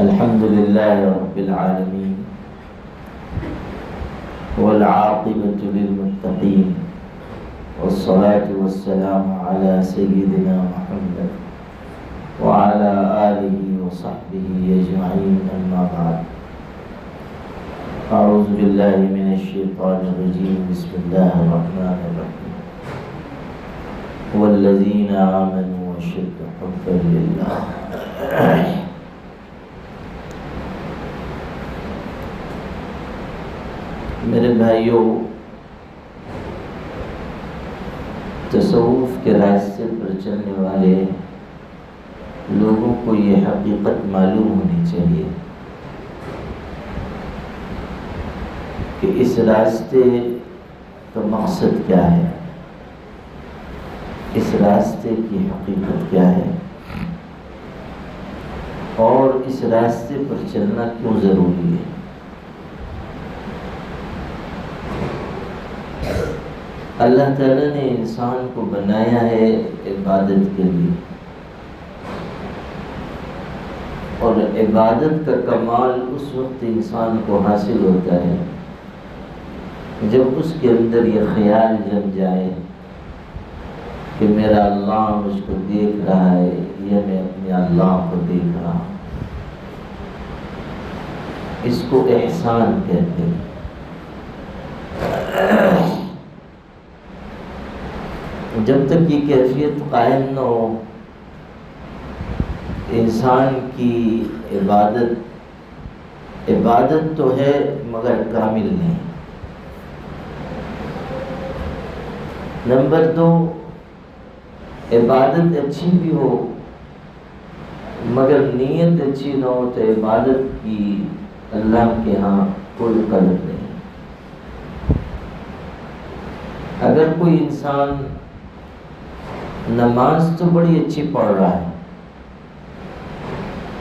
الحمد لله رب العالمين والعاقبة للمتقين والصلاة والسلام على سيدنا محمد وعلى آله وصحبه أجمعين أما بعد أعوذ بالله من الشيطان الرجيم بسم الله الرحمن الرحيم والذين آمنوا أشد حبا لله میرے بھائیوں، تصوف کے راستے پر چلنے والے لوگوں کو یہ حقیقت معلوم ہونی چاہیے کہ اس راستے کا مقصد کیا ہے، اس راستے کی حقیقت کیا ہے، اور اس راستے پر چلنا کیوں ضروری ہے۔ اللہ تعالیٰ نے انسان کو بنایا ہے عبادت کے لیے، اور عبادت کا کمال اس وقت انسان کو حاصل ہوتا ہے جب اس کے اندر یہ خیال جم جائے کہ میرا اللہ مجھ کو دیکھ رہا ہے یا میں اپنے اللہ کو دیکھ رہا ہوں۔ اس کو احسان کہتے ہیں۔ جب تک یہ کیفیت قائم نہ ہو، انسان کی عبادت تو ہے مگر کامل نہیں۔ نمبر 2، عبادت اچھی بھی ہو مگر نیت اچھی نہ ہو تو عبادت کی اللہ کے ہاں کوئی قدر نہیں۔ اگر کوئی انسان نماز تو بڑی اچھی پڑھ رہا ہے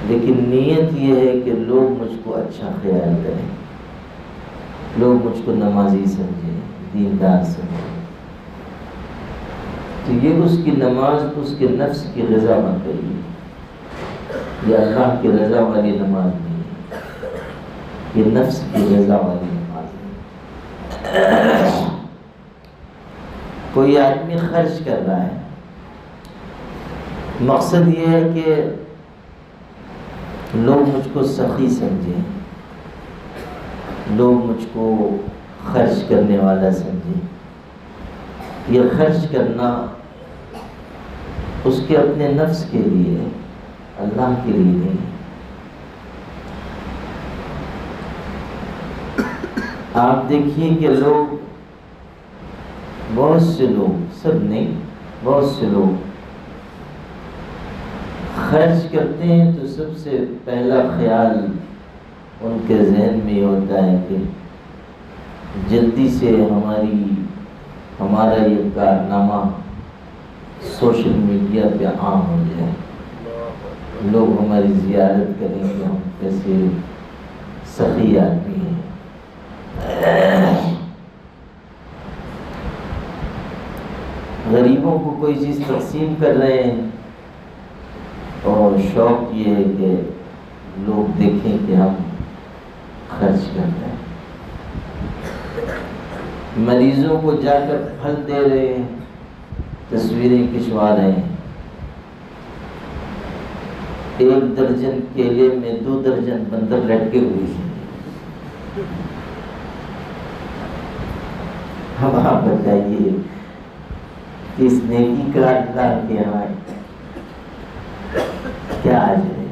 لیکن نیت یہ ہے کہ لوگ مجھ کو اچھا خیال کریں، لوگ مجھ کو نمازی سمجھیں، دیندار سمجھیں، تو یہ اس کی نماز اس کے نفس کی رضا بن گئی ہے۔ یہ اللہ کی رضا والی نماز نہیں ہے، یہ نفس کی رضا والی نماز ہے۔ کوئی آدمی خرچ کر رہا ہے، مقصد یہ ہے کہ لوگ مجھ کو سخی سمجھیں، لوگ مجھ کو خرچ کرنے والا سمجھیں۔ یہ خرچ کرنا اس کے اپنے نفس کے لیے ہے، اللہ کے لیے نہیں۔ آپ دیکھیے کہ لوگ، بہت سے لوگ، سب نہیں، بہت سے لوگ خرچ کرتے ہیں تو سب سے پہلا خیال ان کے ذہن میں یہ ہوتا ہے کہ جلدی سے ہمارا یہ کارنامہ سوشل میڈیا پہ عام ہو جائے، لوگ ہماری زیارت کریں کہ ہم کیسے سخی آدمی ہیں۔ غریبوں کو کوئی چیز تقسیم کر رہے ہیں اور شوق یہ ہے کہ لوگ دیکھیں کہ ہم خرچ کر رہے ہیں۔ مریضوں کو جا کر پھل دے رہے ہیں، تصویریں کھنچوا رہے ہیں۔ 1 درجن کیلے میں 2 درجن بندر لٹکے ہوئے ہیں۔ اب آپ بتائیے اس نیکی کا اللہ کے یہاں کیا آج ہے؟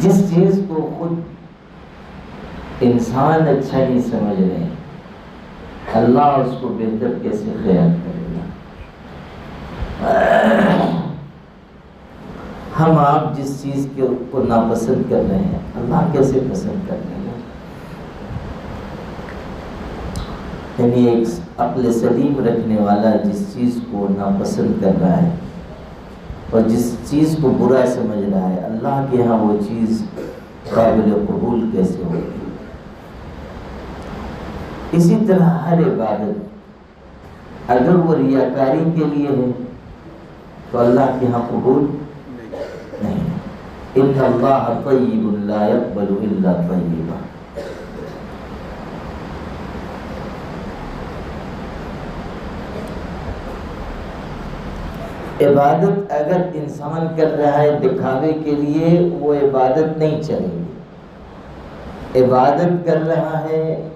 جس چیز کو خود انسان اچھا نہیں سمجھ رہے ہیں، اللہ اس کو بہتر کیسے خیال کرے گا؟ ہم آپ جس چیز کو ناپسند کر رہے ہیں، اللہ کیسے پسند کر رہے گا؟ یعنی ایک عقل سلیم رکھنے والا جس چیز کو ناپسند کر رہا ہے اور جس چیز کو برا سمجھ رہا ہے، اللہ کے ہاں وہ چیز قابل قبول کیسے ہوگی؟ اسی طرح ہر عبادت اگر وہ ریاکاری کے لیے ہے تو اللہ کے ہاں قبول نہیں. ان اللہ طیب لا يقبل الا طیبا. عبادت اگر انسان کر رہا ہے دکھاوے کے لیے وہ عبادت نہیں چلے گی. عبادت کر رہا ہے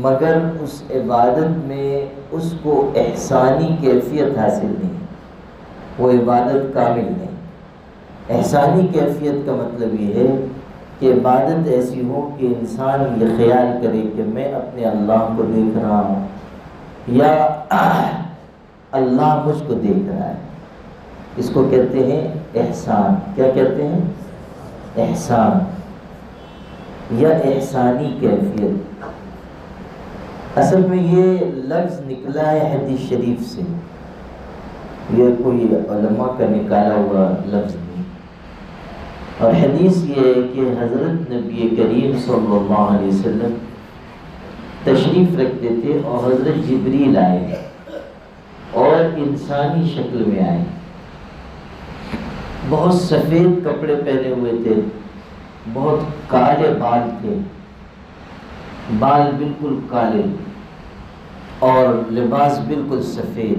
مگر اس عبادت میں اس کو احسانی کیفیت حاصل نہیں، وہ عبادت کامل نہیں. احسانی کیفیت کا مطلب یہ ہے کہ عبادت ایسی ہو کہ انسان یہ خیال کرے کہ میں اپنے اللہ کو دیکھ رہا ہوں یا اللہ مجھ کو دیکھ رہا ہے. اس کو کہتے ہیں احسان. کیا کہتے ہیں؟ احسان یا احسانی کیفیت. اصل میں یہ لفظ نکلا ہے حدیث شریف سے، یہ کوئی علماء کا نکالا ہوا لفظ نہیں. اور حدیث یہ ہے کہ حضرت نبی کریم صلی اللہ علیہ وسلم تشریف رکھتے تھے اور حضرت جبریل آئے اور انسانی شکل میں آئے. بہت سفید کپڑے پہنے ہوئے تھے، بہت کالے بال تھے، بال بالکل کالے اور لباس بالکل سفید.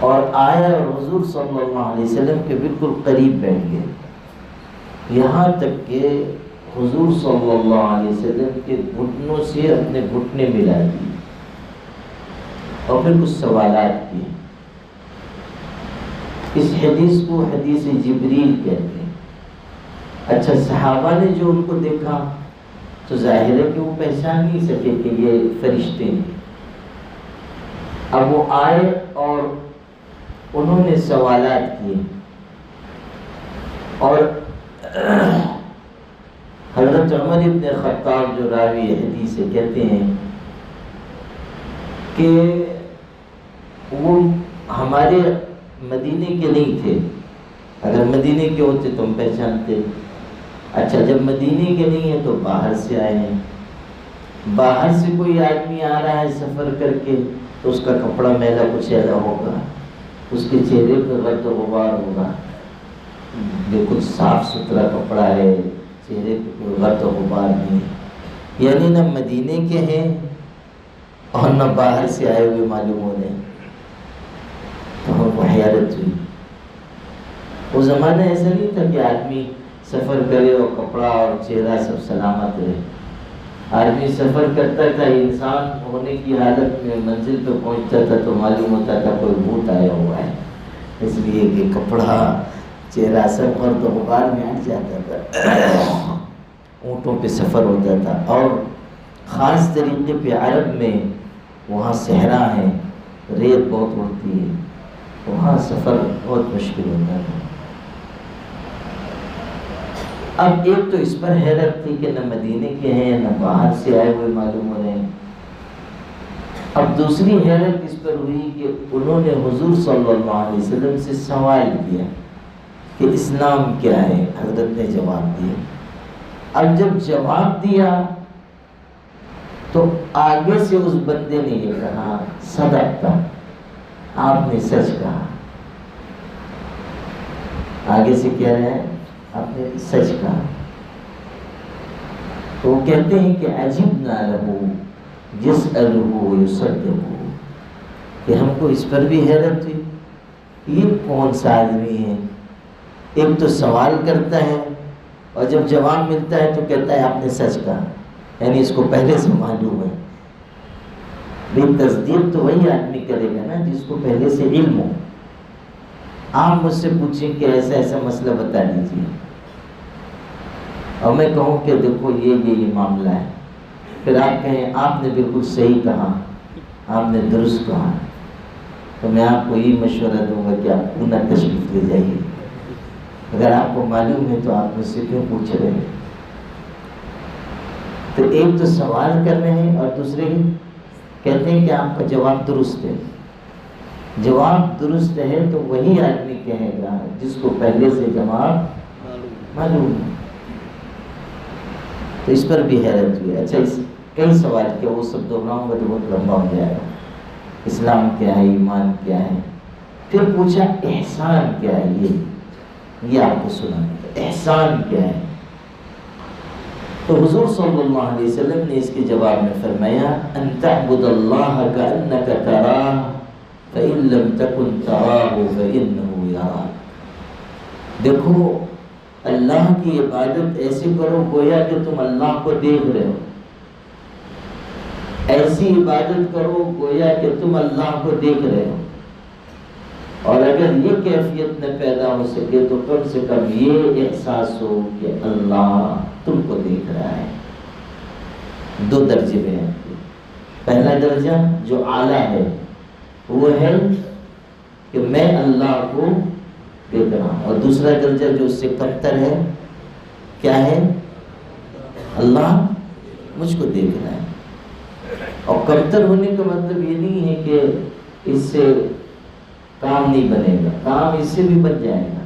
اور آئے اور حضور صلی اللہ علیہ وسلم کے بالکل قریب بیٹھ گئے، یہاں تک کہ حضور صلی اللہ علیہ وسلم کے گھٹنوں سے اپنے گھٹنے ملا دیے اور پھر کچھ سوالات کیے. اس حدیث کو حدیث جبریل کہتے ہیں. اچھا، صحابہ نے جو ان کو دیکھا تو ظاہر ہے کہ وہ پہچان نہیں سکے کہ یہ فرشتے ہیں. اب وہ آئے اور انہوں نے سوالات کیے اور حضرت عمر ابن خطاب جو راوی حدیث سے کہتے ہیں کہ وہ ہمارے مدینے کے نہیں تھے، اگر مدینے کے ہوتے تو ہم پہچانتے. اچھا، جب مدینے کے نہیں ہیں تو باہر سے آئے ہیں. باہر سے کوئی آدمی آ رہا ہے سفر کر کے تو اس کا کپڑا میلا کچیلا ہوگا، اس کے چہرے پر غبار و غبار ہوگا. بالکل صاف ستھرا کپڑا ہے، چہرے پہ کوئی غبار و غبار نہیں. یعنی نہ مدینے کے ہیں اور نہ باہر سے آئے ہوئے معلوم ہو رہے ہیں. تو ہم کو حیرت ہوئی. وہ زمانہ ایسا نہیں تھا کہ آدمی سفر کرے اور کپڑا اور چہرہ سب سلامت رہے. آدمی سفر کرتا تھا، انسان ہونے کی حالت میں منزل پہ پہنچتا تھا تو معلوم ہوتا تھا کوئی بھوت آیا ہوا ہے، اس لیے کہ کپڑا چہرہ سب غرد و غبار میں ہٹ جاتا تھا. اونٹوں پہ سفر ہوتا تھا اور خاص طریقے پہ عرب میں وہاں صحرا ہے، ریت بہت اڑتی ہے، وہاں سفر بہت مشکل ہوتا ہے. اب ایک تو اس پر حیرت تھی کہ نہ مدینے کے ہیں نہ باہر سے آئے ہوئے معلوم ہو رہے ہیں. اب دوسری حیرت اس پر ہوئی کہ انہوں نے حضور صلی اللہ علیہ وسلم سے سوال کیا کہ اسلام کیا ہے. حضرت نے جواب دیا. اب جب جواب دیا تو آگے سے اس بندے نے یہ کہا صدقت، آپ نے سچ کہا. آگے سے کہہ رہے ہیں آپ نے سچ کہا. تو وہ کہتے ہیں کہ عجبنا لہ یسألہ ویصدقہ، کہ ہم کو اس پر بھی حیرت ہوئی، یہ کون سا آدمی ہے؟ ایک تو سوال کرتا ہے اور جب جواب ملتا ہے تو کہتا ہے آپ نے سچ کہا، یعنی اس کو پہلے سے معلوم ہے. بے تصدیق تو وہی آدمی کرے گا نا جس کو پہلے سے علم ہو. آپ مجھ سے پوچھیں کہ ایسا ایسا مسئلہ بتا دیجیے اور میں کہوں کہ دیکھو یہ معاملہ ہے، پھر آپ کہیں آپ نے بالکل صحیح کہا، آپ نے درست کہا، تو میں آپ کو یہ مشورہ دوں گا کہ آپ پونہ تشریف لے جائیے. اگر آپ کو معلوم ہے تو آپ مجھ سے کیوں پوچھ رہے ہیں؟ تو ایک تو سوال کر رہے ہیں اور دوسرے کہتے ہیں کہ آپ کا جواب درست ہے. جواب درست ہے تو وہی آدمی کہے گا جس کو پہلے سے جواب معلوم ہے. تو اس پر بھی حیرت ہوئی. اچھا، اس کئی سوال کیا، وہ سب دہراؤں گا تو بہت لمبا ہو جائے گا. اسلام کیا ہے، ایمان کیا ہے، پھر پوچھا احسان کیا ہے، یہ آپ کو سنا احسان کیا ہے۔ تو حضور صلی اللہ علیہ وسلم نے اس کے جواب میں فرمایا ان تعبد اللہ کأنک تراہ فإن لم تکن تراہ فإنہ یراک۔ دیکھو اللہ کی عبادت ایسے کرو گویا کہ تم اللہ کو دیکھ رہے ہو، ایسی عبادت کرو گویا کہ تم اللہ کو دیکھ رہے ہو، اور اگر یہ کیفیت نہ پیدا ہو سکے تو کم سے کم یہ احساس ہو کہ اللہ تم کو دیکھ رہا ہے۔ دو درجے میں ہیں، پہلا درجہ جو اعلیٰ ہے وہ ہے کہ میں اللہ کو دیکھ رہا ہوں، اور دوسرا درجہ جو اس سے کمتر ہے کیا ہے، اللہ مجھ کو دیکھ رہا ہے۔ اور کمتر ہونے کا مطلب یہ نہیں ہے کہ اس سے کام نہیں بنے گا، کام اس سے بھی بن جائے گا،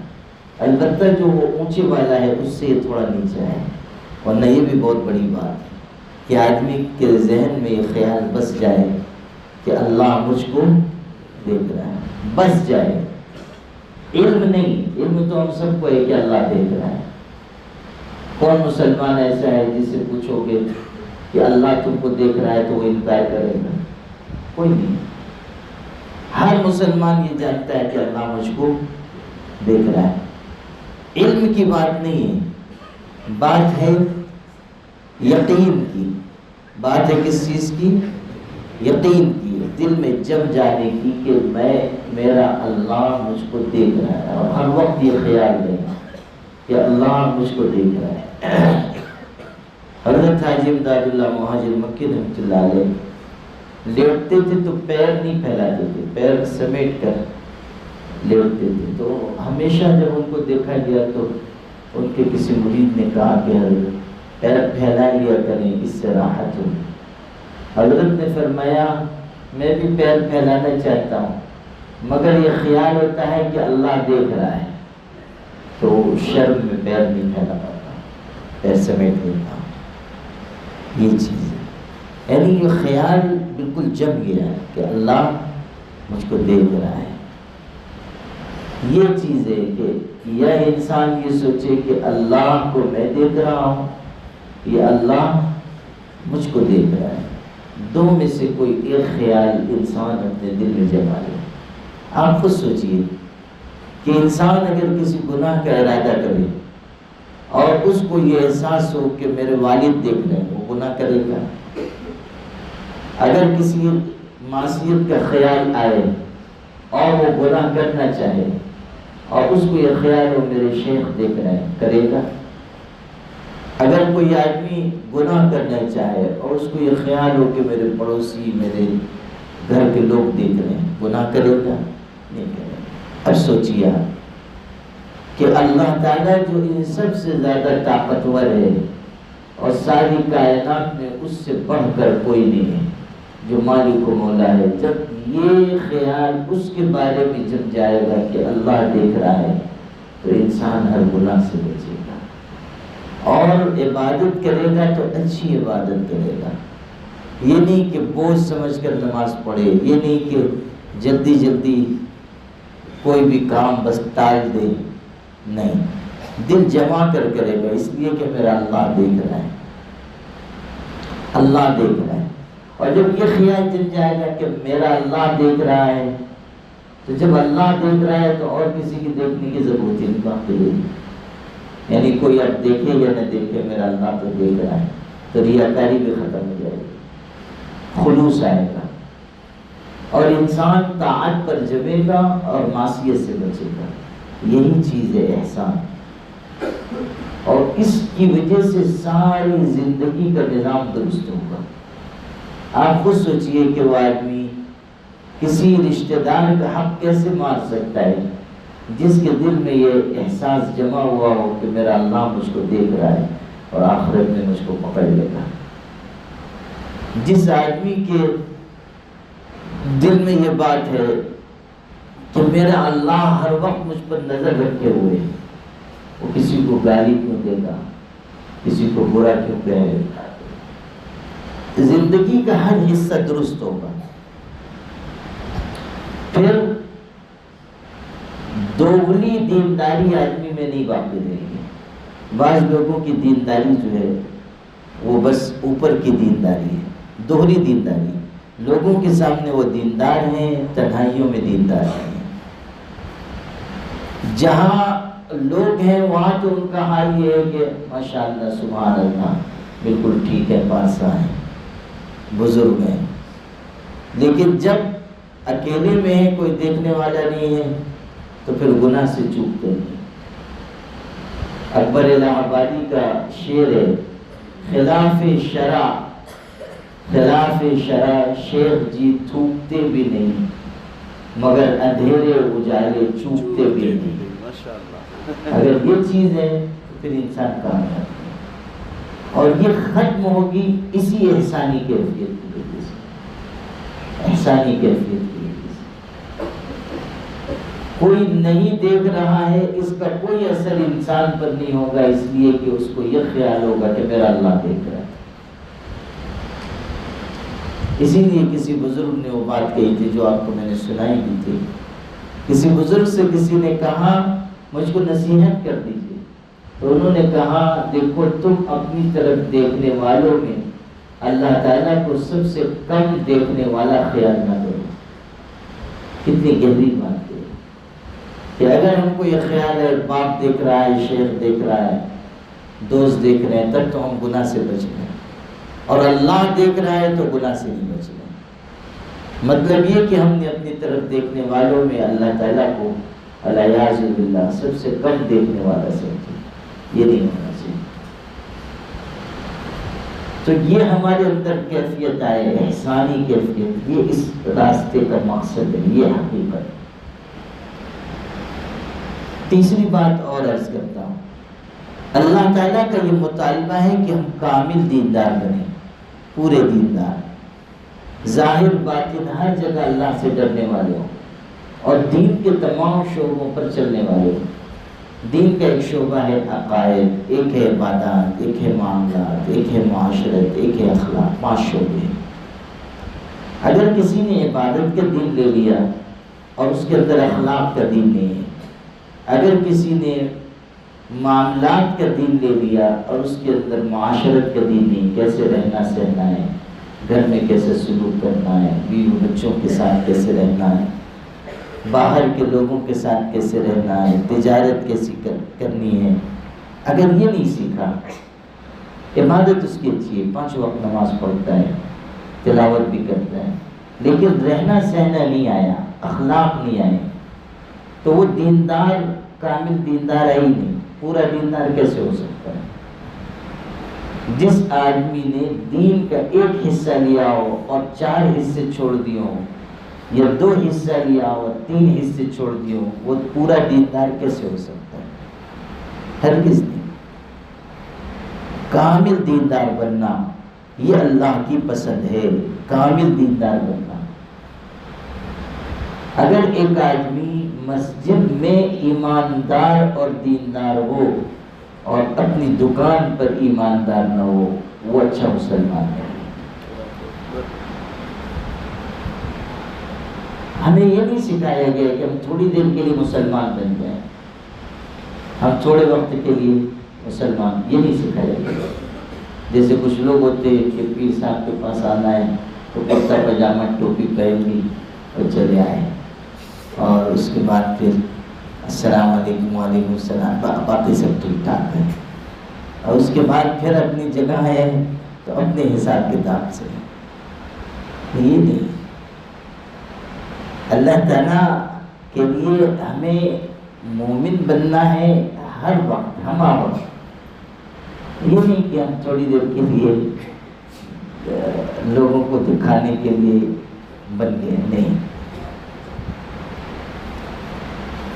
البتہ جو وہ اونچے والا ہے اس سے یہ تھوڑا نیچا ہے۔ ورنہ یہ بھی بہت بڑی بات ہے کہ آدمی کے ذہن میں یہ خیال بس جائے کہ اللہ مجھ کو دیکھ رہا ہے، بس جائے، علم نہیں، علم تو ہم سب کو ہے کہ اللہ دیکھ رہا ہے۔ کون مسلمان ایسا ہے جس سے پوچھو گے کہ اللہ تم کو دیکھ رہا ہے تو وہ انکار کرے گا؟ کوئی نہیں۔ ہر مسلمان یہ جانتا ہے کہ اللہ مجھ کو دیکھ رہا ہے۔ علم کی بات نہیں ہے، بات ہے یقین کی، بات ہے کس چیز کی؟ یقین کی، دل میں جم جانے کی کہ میرا اللہ مجھ کو دیکھ رہا ہے، اور ہر وقت یہ خیال لینا کہ اللہ مجھ کو دیکھ رہا ہے۔ حضرت حاجی امداد اللہ مہاجر مکی رحمۃ اللہ علیہ لیٹتے تھے تو پیر نہیں پھیلاتے تھے، پیر سمیٹ کر لیٹتے تھے، تو ہمیشہ جب ان کو دیکھا گیا تو ان کے کسی مرید نے کہا کہ حضرت پیر پھیلا لیا کریں، اس سے راحت ہو۔ حضرت نے فرمایا میں بھی پیر پھیلانا چاہتا ہوں، مگر یہ خیال ہوتا ہے کہ اللہ دیکھ رہا ہے، تو شرم میں پیر نہیں پھیلا پاتا، پیر سمیٹ لیتا ہوں۔ یہ چیز ہے، یعنی یہ خیال بالکل جم گیا ہے کہ اللہ مجھ کو دیکھ رہا ہے۔ یہ چیز ہے کہ یا انسان یہ سوچے کہ اللہ کو میں دیکھ رہا ہوں یا اللہ مجھ کو دیکھ رہا ہے، دو میں سے کوئی ایک خیال انسان اپنے دل میں جما لے۔ آپ خود سوچئے کہ انسان اگر کسی گناہ کا ارادہ کرے اور اس کو یہ احساس ہو کہ میرے والد دیکھ رہے ہیں، وہ گناہ کرے گا؟ اگر کسی معصیت کا خیال آئے اور وہ گناہ کرنا چاہے اور اس کو یہ خیال ہو میرے شیخ دیکھ رہے ہیں، کرے گا؟ اگر کوئی آدمی گناہ کرنا چاہے اور اس کو یہ خیال ہو کہ میرے پڑوسی، میرے گھر کے لوگ دیکھ رہے ہیں، گناہ کرے گا؟ نہیں کرے گا۔ اب سوچیے آپ کہ اللہ تعالیٰ جو ان سب سے زیادہ طاقتور ہے اور ساری کائنات میں اس سے بڑھ کر کوئی نہیں ہے، جو مالک و مولا ہے، جب یہ خیال اس کے بارے میں جب جائے گا کہ اللہ دیکھ رہا ہے تو انسان ہر گناہ سے بچے گا، اور عبادت کرے گا تو اچھی عبادت کرے گا۔ یہ نہیں کہ بوجھ سمجھ کر نماز پڑھے، یہ نہیں کہ جلدی جلدی کوئی بھی کام بس ٹال دے، نہیں، دل جما کر کرے گا، اس لیے کہ میرا اللہ دیکھ رہا ہے، اللہ دیکھ رہا ہے۔ اور جب یہ خیال جن جائے گا کہ میرا اللہ دیکھ رہا ہے، تو جب اللہ دیکھ رہا ہے تو اور کسی کی دیکھنے کی ضرورت ہی نہیں باقی، یعنی کوئی اب دیکھے یا نہ دیکھے میرا اللہ تو دیکھ رہا ہے، تو ریاکاری بھی ختم ہو جائے گی، خلوص آئے گا، اور انسان طاعت پر جمے گا اور معصیت سے بچے گا۔ یہی چیز ہے احسان، اور اس کی وجہ سے ساری زندگی کا نظام درست ہوگا۔ آپ خود سوچئے کہ وہ آدمی کسی رشتہ دار کا حق کیسے مار سکتا ہے جس کے دل میں یہ احساس جمع ہوا ہو کہ میرا اللہ مجھ کو دیکھ رہا ہے اور آخرت میں مجھ کو پکڑ لے گا۔ جس آدمی کے دل میں یہ بات ہے کہ میرا اللہ ہر وقت مجھ پر نظر رکھے ہوئے، وہ کسی کو گالی کیوں دے گا، کسی کو برا کیوں کہے گا، زندگی کا ہر حصہ درست ہوگا۔ پھر دوگلی دینداری آدمی میں نہیں باقی رہے گی۔ بعض لوگوں کی دینداری جو ہے وہ بس اوپر کی دینداری ہے، دوہری دینداری، لوگوں کے سامنے وہ دیندار ہیں، تنہائیوں میں دیندار ہیں۔ جہاں لوگ ہیں وہاں تو ان کا حال یہ ہے کہ ماشاءاللہ سبحان اللہ بالکل ٹھیک ہے، پارسا ہیں، بزرگ ہیں، لیکن جب اکیلے میں ہے، کوئی دیکھنے والا نہیں ہے، تو پھر گناہ سے چوکتے ہیں۔ اکبر الہ آبادی کا شعر ہے، خلاف شرع شیخ جی تھوکتے بھی نہیں، مگر اندھیرے اجالے چوکتے بھی نہیں۔ اگر یہ چیز ہے تو پھر انسان کامیاب ہے، اور یہ ختم ہوگی اسی احسانی کیفیت کی وجہ سے، احسانی کیفیت کی وجہ سے۔ کوئی نہیں دیکھ رہا ہے، اس کا کوئی اثر انسان پر نہیں ہوگا، اس لیے کہ اس کو یہ خیال ہوگا کہ میرا اللہ دیکھ رہا ہے۔ اسی لیے کسی بزرگ نے وہ بات کہی تھی جو آپ کو میں نے سنائی بھی تھی۔ کسی بزرگ سے کسی نے کہا مجھ کو نصیحت کر دیجیے، تو انہوں نے کہا دیکھو تم اپنی طرف دیکھنے والوں میں اللہ تعالیٰ کو سب سے کم دیکھنے والا خیال نہ کرو۔ کتنی گہری بات ہے کہ اگر ہم کو یہ خیال ہے باپ دیکھ رہا ہے، شیخ دیکھ رہا ہے، دوست دیکھ رہے ہیں، تب تو ہم گناہ سے بچ گئے، اور اللہ دیکھ رہا ہے تو گناہ سے نہیں بچ گئے۔ مطلب یہ کہ ہم نے اپنی طرف دیکھنے والوں میں اللہ تعالیٰ کو الیاذ باللہ سب سے کم دیکھنے والا سمجھے، یہ نہیں ہونا چاہیے۔ تو یہ ہمارے اندر کیفیت آئے، احسانی کیفیت، یہ اس راستے کا مقصد ہے، یہ حقیقت۔ تیسری بات اور عرض کرتا ہوں، اللہ تعالیٰ کا یہ مطالبہ ہے کہ ہم کامل دیندار بنیں، پورے دیندار، ظاہر باطن ہر جگہ اللہ سے ڈرنے والے ہوں، اور دین کے تمام شعبوں پر چلنے والے ہوں۔ دین کا ایک شعبہ ہے عقائد، ایک ہے عبادات، ایک ہے معاملات، ایک ہے معاشرت، ایک ہے اخلاق، 5 شعبے ہیں۔ اگر کسی نے عبادت کا دین لے لیا اور اس کے اندر اخلاق کا دین نہیں ہے، اگر کسی نے معاملات کا دین لے لیا اور اس کے اندر معاشرت کا دین نہیں، کیسے رہنا سہنا ہے، گھر میں کیسے سلوک کرنا ہے، بیوی بچوں کے ساتھ کیسے رہنا ہے، باہر کے لوگوں کے ساتھ کیسے رہنا ہے، تجارت کیسی کرنی ہے، اگر یہ نہیں سیکھا، عبادت اس کی اچھی ہے، 5 وقت نماز پڑھتا ہے، تلاوت بھی کرتا ہے، لیکن رہنا سہنا نہیں آیا، اخلاق نہیں آئے، تو وہ دیندار، کامل دیندار ہے ہی نہیں۔ پورا دیندار کیسے ہو سکتا ہے؟ جس آدمی نے دین کا ایک حصہ لیا ہو اور 4 حصے چھوڑ دیے ہوں، یا 2 حصہ لیا ہو اور 3 حصے چھوڑ دیے ہوں، وہ پورا دیندار کیسے ہو سکتا ہے؟ ہرگز نہیں۔ کامل دیندار بننا یہ اللہ کی پسند ہے، کامل دیندار بننا۔ اگر ایک آدمی مسجد میں ایماندار اور دیندار ہو اور اپنی دکان پر ایماندار نہ ہو، وہ اچھا مسلمان ہے۔ ہمیں یہ نہیں سکھایا گیا کہ ہم تھوڑی دیر کے لیے مسلمان بن جائیں، ہم تھوڑے وقت کے لیے مسلمان، یہ نہیں سکھایا گیا۔ جیسے کچھ لوگ ہوتے ہیں کہ پیر صاحب کے پاس آنا ہے تو کرتا پاجامہ ٹوپی پہن لی اور چلے آئے، اور اس کے بعد پھر السلام علیکم وعلیکم السلام، باقی سب ٹھیک ٹھاک ہے، اور اس کے بعد پھر اپنی جگہ ہے تو اپنے حساب کتاب سے۔ یہ نہیں، اللہ تعالیٰ کے لیے ہمیں مومن بننا ہے ہر وقت، ہمارا وقت، یہ نہیں کہ ہم تھوڑی دیر کے لیے لوگوں کو دکھانے کے لیے بن گئے، نہیں۔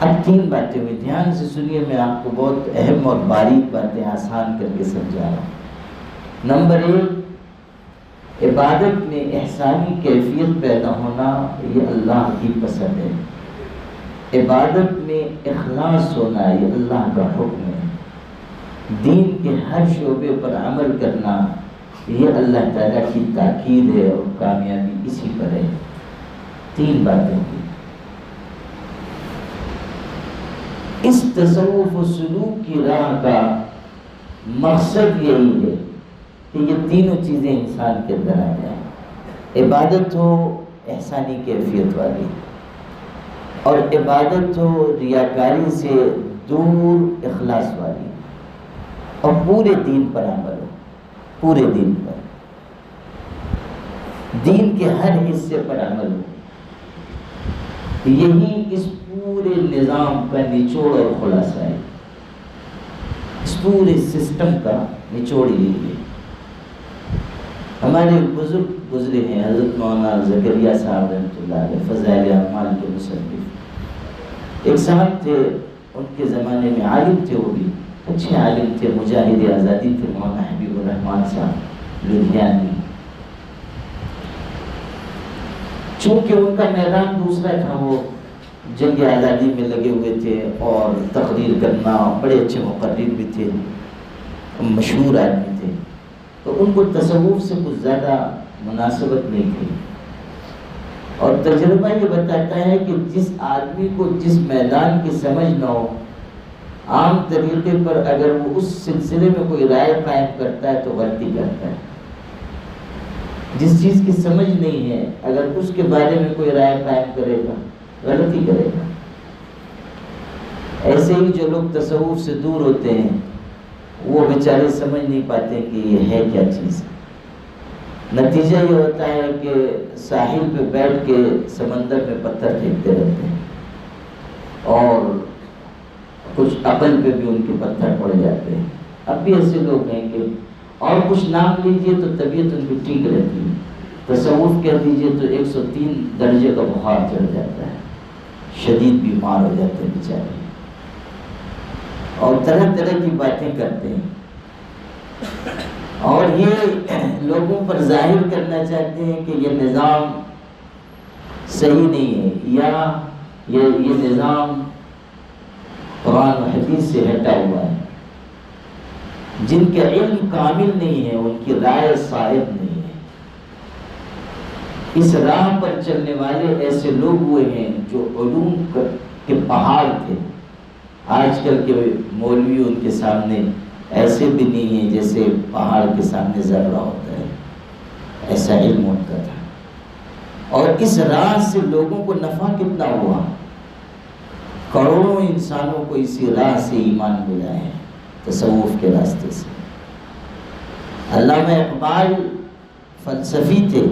اب 3 باتیں ہوئی، دھیان سے سنیے، میں آپ کو بہت اہم اور باریک باتیں آسان کر کے سمجھا رہا ہوں۔ نمبر 1، عبادت میں احسانی کیفیت پیدا ہونا یہ اللہ کی پسند ہے، عبادت میں اخلاص ہونا یہ اللہ کا حکم ہے، دین کے ہر شعبے پر عمل کرنا یہ اللہ تعالیٰ کی تاکید ہے، اور کامیابی اسی پر ہے۔ 3 باتیں ہوئی۔ اس تصوف و سلوک کی راہ کا مقصد یہی ہے کہ یہ تینوں چیزیں انسان کے اندر آ جائیں۔ عبادت ہو احسانی کیفیت والی، اور عبادت ہو ریاکاری سے دور اخلاص والی، اور پورے دین پر عمل ہو، پورے دین پر، دین کے ہر حصے پر عمل ہو۔ یہی اس پورے نظام کا نچوڑ اور خلاصہ ہے، اس پورے سسٹم کا نچوڑ یہی ہے۔ ہمارے بزرگ گزرے ہیں، حضرت مولانا زکریا صاحب رحمۃ اللہ علیہ، فضائل اعمال کے مصنف۔ ایک صاحب تھے، ان کے زمانے میں عالم تھے، وہ بھی اچھے عالم تھے، مجاہد آزادی تھے، مولانا حبیب الرحمان صاحب لدھیانوی۔ چونکہ ان کا میدان دوسرا تھا، وہ جنگ آزادی میں لگے ہوئے تھے اور تقریر کرنا، بڑے اچھے مقرر بھی تھے، مشہور آدمی تھے، تو ان کو تصوف سے کچھ زیادہ مناسبت نہیں تھی۔ اور تجربہ یہ بتاتا ہے کہ جس آدمی کو جس میدان کی سمجھ نہ ہو، عام طریقے پر اگر وہ اس سلسلے میں کوئی رائے قائم کرتا ہے تو غلطی کرتا ہے۔ جس چیز کی سمجھ نہیں ہے، اگر اس کے بارے میں کوئی رائے قائم کرے گا غلطی کرے گا۔ ایسے ہی جو لوگ تصوف سے دور ہوتے ہیں، وہ بیچارے سمجھ نہیں پاتے کہ یہ ہے کیا چیز۔ نتیجہ یہ ہوتا ہے کہ ساحل پہ بیٹھ کے سمندر میں پتھر پھینکتے رہتے ہیں، اور کچھ عقل پہ بھی ان کے پتھر پڑ جاتے ہیں۔ اب بھی ایسے لوگ ہیں کہ اور کچھ نام لیجئے تو طبیعت ان کی ٹھیک رہتی ہے، تصوف کہہ دیجئے تو 103 درجے کا بخار چڑھ جاتا ہے، شدید بیمار ہو جاتے ہیں بیچارے، اور طرح طرح کی باتیں کرتے ہیں، اور یہ لوگوں پر ظاہر کرنا چاہتے ہیں کہ یہ نظام صحیح نہیں ہے، یا یہ نظام قرآن و حدیث سے ہٹا ہوا ہے۔ جن کے علم کامل نہیں ہے، ان کی رائے صائب نہیں ہے۔ اس راہ پر چلنے والے ایسے لوگ ہوئے ہیں جو علوم کے پہاڑ تھے، آج کل کے مولوی ان کے سامنے ایسے بھی نہیں ہیں جیسے پہاڑ کے سامنے ذرہ ہوتا ہے، ایسا علم ان کا تھا۔ اور اس راہ سے لوگوں کو نفع کتنا ہوا، کروڑوں انسانوں کو اسی راہ سے ایمان ملا ہے، تصوف کے راستے سے۔ علامہ اقبال فلسفی تھے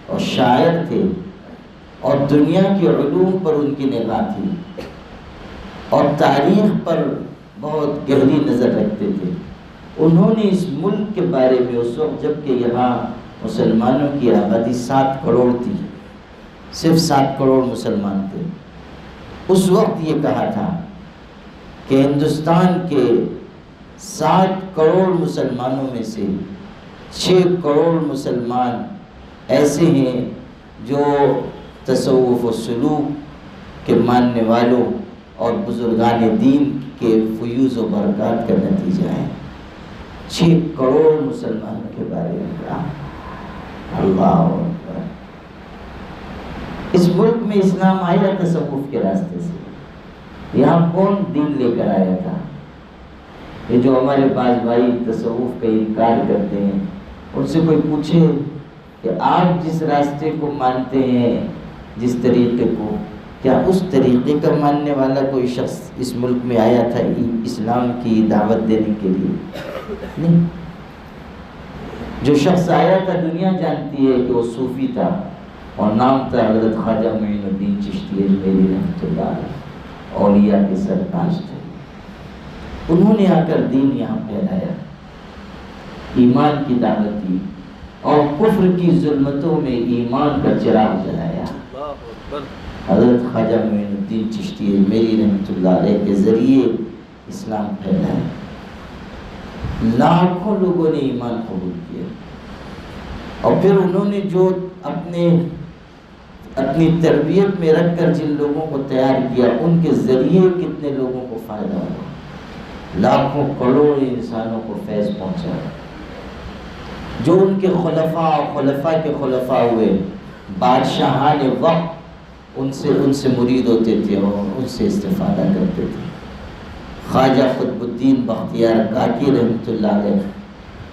اور شاعر تھے، اور دنیا کے علوم پر ان کی نگاہ تھی، اور تاریخ پر بہت گہری نظر رکھتے تھے۔ انہوں نے اس ملک کے بارے میں اس وقت جب کہ یہاں مسلمانوں کی آبادی 7 کروڑ تھی، صرف 7 کروڑ مسلمان تھے، اس وقت یہ کہا تھا کہ ہندوستان کے 7 کروڑ مسلمانوں میں سے 6 کروڑ مسلمان ایسے ہیں جو تصوف و سلوک کے ماننے والوں اور بزرگان دین کے فیوز و برکات کا نتیجہ ہے۔ 6 کروڑ مسلمانوں کے بارے میں کہا۔ اللہ اکبر۔ اس ملک میں اسلام آیا تصوف کے راستے سے۔ یہاں کون دین لے کر آیا تھا؟ یہ جو ہمارے پاس بھائی تصوف کا انکار کرتے ہیں، ان سے کوئی پوچھے کہ آپ جس راستے کو مانتے ہیں، جس طریقے کو، کیا اس طریقے کا ماننے والا کوئی شخص اس ملک میں آیا تھا اسلام کی دعوت دینے کے لیے؟ نہیں۔ جو شخص آیا تھا دنیا جانتی ہے کہ وہ صوفی تھا، اور نام تھا حضرت خواجہ معین الدین چشتی اجمیری رحمۃ اللہ علیہ، اولیاء کے سرتاج تھے۔ انہوں نے آ کر دین یہاں پھیلایا، ایمان کی دعوت دی، اور کفر کی ظلمتوں میں ایمان کا چراغ جلایا۔ حضرت خواجہ معین الدین چشتی اجمیری رحمۃ اللہ علیہ کے ذریعے اسلام پھیلایا، لاکھوں لوگوں نے ایمان قبول کیا، اور پھر انہوں نے جو اپنی تربیت میں رکھ کر جن لوگوں کو تیار کیا، ان کے ذریعے کتنے لوگوں کو فائدہ ہوا، لاکھوں کروڑ انسانوں کو فیض پہنچا۔ جو ان کے خلفاء اور خلفاء کے خلفاء ہوئے، بادشاہان وقت ان سے مرید ہوتے تھے اور ان سے استفادہ کرتے تھے۔ خواجہ قطب الدین بختیار کاکی رحمۃ اللہ علیہ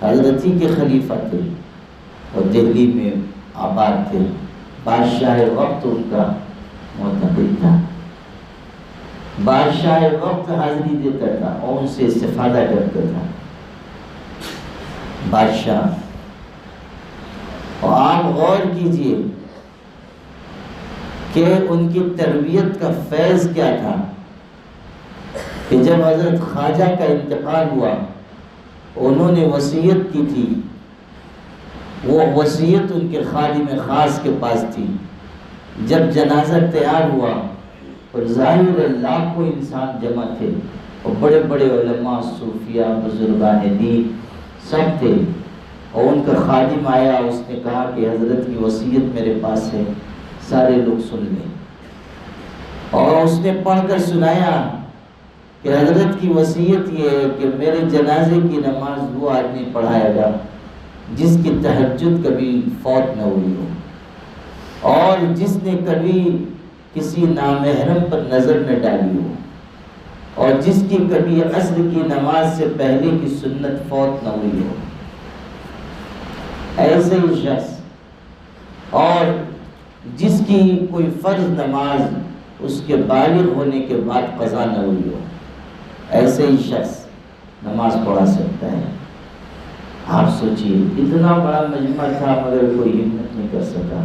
حضرت ہی کے خلیفہ تھے اور دہلی میں آباد تھے. بادشاہ وقت ان کا معتقد تھا. بادشاہ وقت حاضری دیتا تھا اور ان سے استفادہ کرتا تھا بادشاہ. اور آپ غور کیجئے کہ ان کی تربیت کا فیض کیا تھا کہ جب حضرت خواجہ کا انتقال ہوا انہوں نے وصیت کی تھی. وہ وصیت ان کے خادم خاص کے پاس تھی. جب جنازہ تیار ہوا اور ظاہر لاکھوں انسان جمع تھے اور بڑے بڑے علماء صوفیاء بزرگان دین سب تھے اور ان کا خادم آیا. اس نے کہا کہ حضرت کی وصیت میرے پاس ہے, سارے لوگ سن لیں. اور اس نے پڑھ کر سنایا کہ حضرت کی وصیت یہ ہے کہ میرے جنازے کی نماز وہ آدمی پڑھائے گا جس کی تہجد کبھی فوت نہ ہوئی ہو اور جس نے کبھی کسی نامحرم پر نظر نہ ڈالی ہو اور جس کی کبھی عصر کی نماز سے پہلے کی سنت فوت نہ ہوئی ہو. ایسے ہی شخص اور جس کی کوئی فرض نماز اس کے بالغ ہونے کے بعد قضا نہ ہوئی ہو, ایسے ہی شخص نماز پڑھا سکتا ہے. آپ سوچئے اتنا بڑا مجمع تھا مگر کوئی ہمت نہیں کر سکا.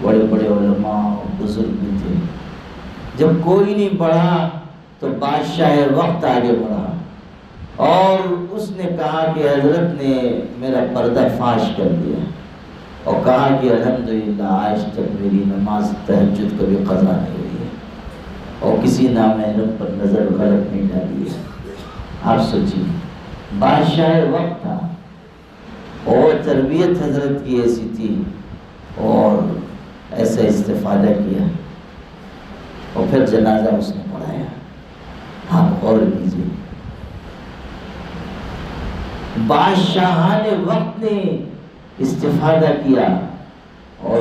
بڑے بڑے علماء بزرگ بھی تھے. جب کوئی نہیں بڑھا تو بادشاہ وقت آگے بڑھا اور اس نے کہا کہ حضرت نے میرا پردہ فاش کر دیا اور کہا کہ الحمدللہ آج تک میری نماز تہجد کبھی قضا نہیں ہوئی ہے اور کسی نامحرم پر نظر غلط نہیں ڈالی ہے. آپ سوچیے بادشاہ وقت تھا اور تربیت حضرت کی ایسی تھی اور ایسا استفادہ کیا اور پھر جنازہ اس نے پڑھایا. آپ غور کیجیے بادشاہان وقت نے استفادہ کیا اور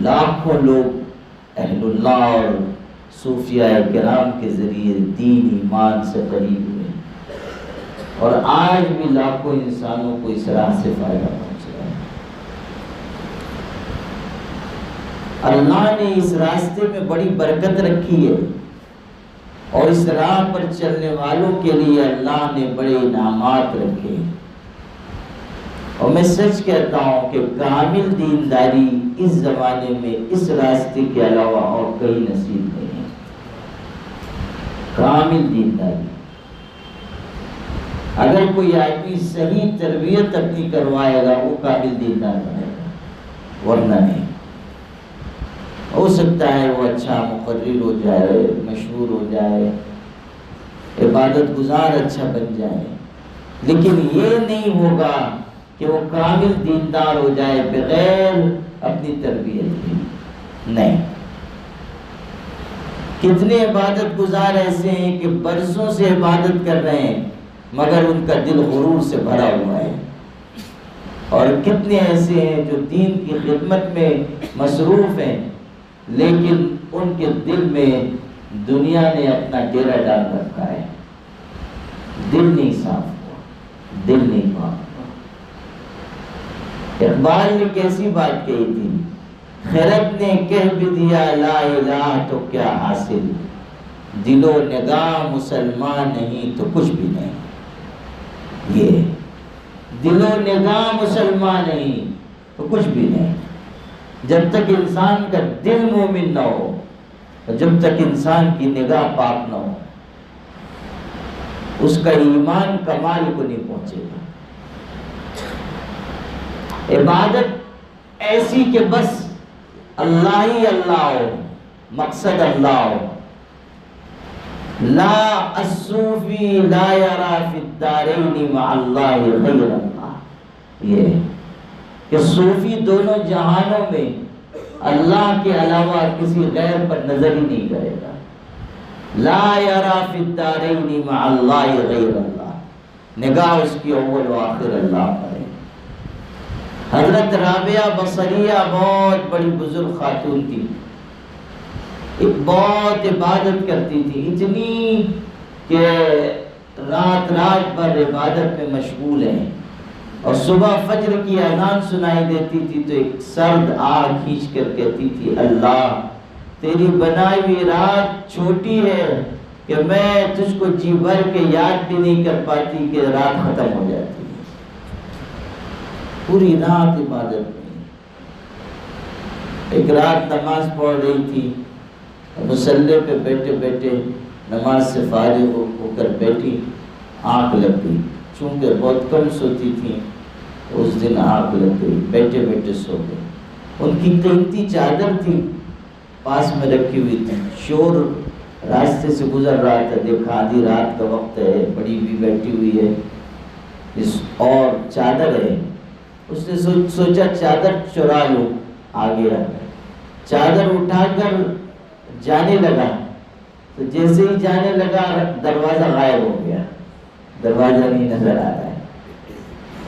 لاکھوں لوگ اہل اللہ اور صوفیاء کرام کے ذریعے دین ایمان سے قریب ہوئے اور آج بھی لاکھوں انسانوں کو اس راہ سے فائدہ پہنچ رہا ہے. اللہ نے اس راستے میں بڑی برکت رکھی ہے اور اس راہ پر چلنے والوں کے لیے اللہ نے بڑے انعامات رکھے. اور میں سچ کہتا ہوں کہ کامل دینداری اس زمانے میں اس راستے کے علاوہ اور کہیں نصیب نہیں ہے. کامل دینداری اگر کوئی آدمی صحیح تربیت اپنی کروائے گا وہ کامل دیندار بنے گا, ورنہ نہیں. ہو سکتا ہے وہ اچھا مقرر ہو جائے, مشہور ہو جائے, عبادت گزار اچھا بن جائے, لیکن یہ نہیں ہوگا کہ وہ کامل دیندار ہو جائے بغیر اپنی تربیت کی. نہیں. کتنے عبادت گزار ایسے ہیں کہ برسوں سے عبادت کر رہے ہیں مگر ان کا دل غرور سے بھرا ہوا ہے, اور کتنے ایسے ہیں جو دین کی خدمت میں مصروف ہیں لیکن ان کے دل میں دنیا نے اپنا ڈیرا ڈال رکھا ہے. دل نہیں صاف ہوا, دل نہیں پاک ہوا. اقبال نے کیسی بات کہی تھی, خیرت نے کہہ بھی دیا لا الہ تو کیا حاصل, دل و نگاہ مسلمان نہیں تو کچھ بھی نہیں. یہ دل و نگاہ مسلمان نہیں تو کچھ بھی نہیں. جب تک انسان کا دل مومن نہ ہو, جب تک انسان کی نگاہ پاک نہ ہو, اس کا ایمان کمال کو نہیں پہنچے گا. عبادت ایسی کہ بس اللہ ہی اللہ ہو, مقصد اللہ ہو. لا الصوفی لا یرا فی الدارین مع اللہ غیر اللہ. یہ کہ صوفی دونوں جہانوں میں اللہ کے علاوہ کسی غیر پر نظر ہی نہیں کرے گا. لا یرا فی الدارین مع اللہ غیر اللہ, نگاہ اس کی اول و آخر اللہ پر ہے. حضرت رابعہ بصریہ بہت بڑی بزرگ خاتون تھی, ایک بہت عبادت کرتی تھی, اتنی کہ رات رات بھر عبادت میں مشغول ہیں، اور صبح فجر کی اذان سنائی دیتی تھی تو ایک سرد آگ کھینچ کر کہتی تھی اللہ تیری بنائی ہوئی رات چھوٹی ہے کہ میں تجھ کو جی بھر کے یاد بھی نہیں کر پاتی کہ رات ختم ہو جاتی ہے۔ پوری رات عبادت میں۔ ایک رات نماز پڑھ رہی تھی، مصلی پہ بیٹھے بیٹھے نماز سے فارغ ہو کر بیٹھی، آنکھ لگ گئی، چونکہ بہت کم سوتی تھی اس دن آنکھ لگ گئی، بیٹھے بیٹھے سو گئے۔ ان کی قیمتی چادر تھی پاس میں رکھی ہوئی تھی، شور راستے سے گزر رہا تھا، دیکھا آدھی رات کا وقت ہے، بڑی بھی بیٹھی ہوئی ہے اور چادر ہے، اس نے سوچا چادر چرا لوں، آ گیا، چادر اٹھا کر جانے لگا تو جیسے ہی جانے لگا دروازہ غائب ہو گیا، دروازہ نہیں نظر آ رہا ہے۔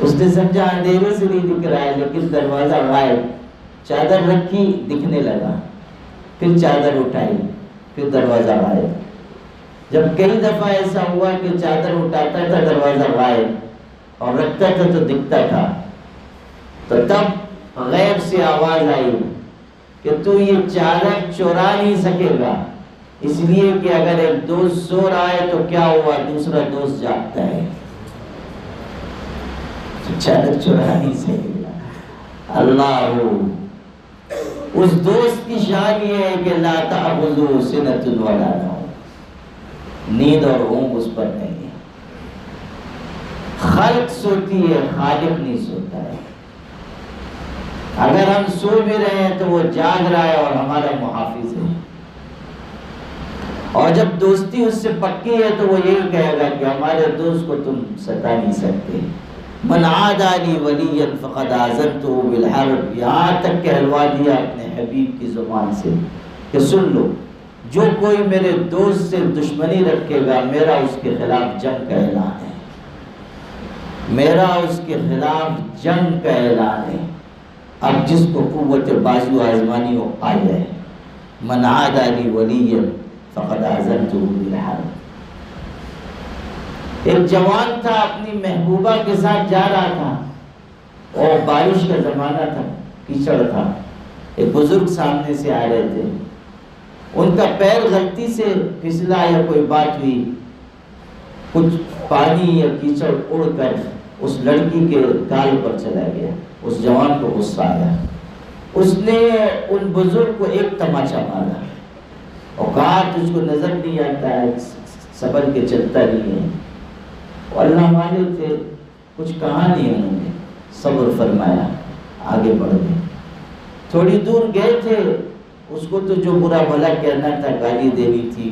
اس نے سمجھا اندھیرے سے نہیں دکھ رہا ہے لیکن دروازہ غائب، چادر رکھی دکھنے لگا، پھر چادر اٹھائی، پھر دروازہ غائب۔ جب کئی دفعہ ایسا ہوا کہ چادر اٹھاتا تھا دروازہ غائب اور رکھتا تھا تو دکھتا تھا، تو تب غیب سے آواز آئی کہ تو یہ چادر چورا نہیں سکے گا، اس لیے کہ اگر ایک دوست سو رہا ہے تو کیا ہوا، دوسرا دوست جاگتا ہے، چادر چورا نہیں سکے گا۔ اللہ اس دوست کی شان یہ ہے کہ لا تأخذہ سنۃ ولا نوم، نیند اور اونگ اس پر نہیں ہے۔ خلق سوتی ہے، خالق نہیں سوتا ہے۔ اگر ہم سو بھی رہے ہیں تو وہ جاگ رہا ہے اور ہمارا محافظ ہے، اور جب دوستی اس سے پکی ہے تو وہ یہی کہے گا کہ ہمارے دوست کو تم ستا نہیں سکتے۔ من عادى لي وليا فقد آذنته بالحرب، یہاں تک کہلوا دیا اپنے حبیب کی زبان سے کہ سن لو، جو کوئی میرے دوست سے دشمنی رکھے گا میرا اس کے خلاف جنگ کا اعلان ہے، میرا اس کے خلاف جنگ کا اعلان ہے۔ اب جس کو قوت بازو آزمانی ہو آ جائے، من عادى لي وليا فقد آذنته بالحرب۔ ایک جوان تھا اپنی محبوبہ کے ساتھ جا رہا تھا اور بارش کا زمانہ تھا، کیچڑ تھا، ایک بزرگ سامنے سے آ رہے تھے، ان کا پیر غلطی سے پھسلا یا کوئی بات ہوئی، کچھ پانی یا کیچڑ اڑ کر اس لڑکی کے گال پر چلا گیا، اس جوان کو غصہ آیا، اس نے ان بزرگ کو ایک تماچا مارا اور کہا تجھ کو نظر نہیں آتا ہے، صبر کے چلتا نہیں ہے۔ اللہ والے تھے، کچھ کہا نہیں، انہوں نے صبر فرمایا، آگے بڑھ گئے۔ تھوڑی دور گئے تھے، اس کو تو جو برا بھلا کہنا تھا، گالی دینی تھی،